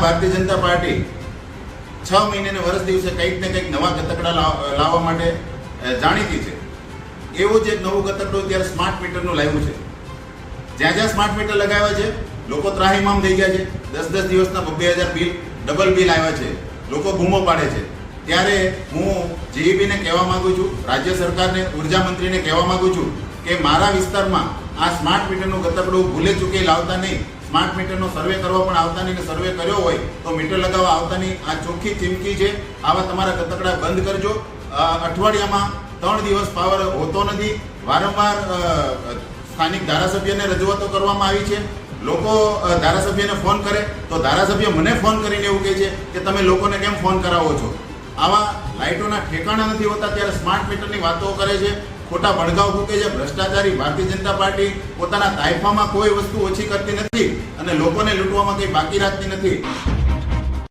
Bharatiya Janata party 6 મહિને ને વર્ષ દિવસે કંઈક ને કંઈક નવા ગતકડા લાવવા માટે જાણીતી છે. એવું જ એક નવું ગતકડું અત્યારે સ્માર્ટ મીટરનું લાવ્યું છે. જ્યાં જ્યાં સ્માર્ટ મીટર લગાવ્યા છે લોકો ત્રાહિમામ થઈ ગયા છે. 10-10 દિવસના 2,000 બિલ, ડબલ બિલ આવ્યા છે. લોકો બૂમો પાડે છે. ત્યારે હું જીઈબીને કહેવા માંગુ છું, રાજ્ય સરકારને, ઉર્જા મંત્રીને કહેવા માંગુ છું કે મારા વિસ્તારમાં આ સ્માર્ટ મીટરનું ગતકડું ભૂલે ચૂકે લાવતા નહીં. સ્માર્ટ મીટરનો સર્વે કરવા પણ આવતા નહીં, ને સર્વે કર્યો હોય તો મીટર લગાવવા આવતા નહીં. આ ચોખ્ખી ચીમકી છે. આવા તમારા ગતકડા બંધ કરજો. અઠવાડિયામાં 3 દિવસ પાવર હોતો નથી. વારંવાર સ્થાનિક ધારાસભ્યને રજૂઆતો કરવામાં આવી છે. લોકો ધારાસભ્યને ફોન કરે તો ધારાસભ્ય મને ફોન કરીને એવું કહે છે કે તમે લોકોને કેમ ફોન કરાવો છો. આવા લાઇટોના ઠેકાણા નથી હોતા ત્યારે સ્માર્ટ મીટરની વાતો કરે છે, ખોટા ભડકાઉ ફૂકે છે. ભ્રષ્ટાચારી ભારતીય જનતા પાર્ટી પોતાના તાઇફામાં કોઈ વસ્તુ ઓછી કરતી નથી અને લોકોને લૂંટવામાં કંઈ બાકી રાખતી નથી.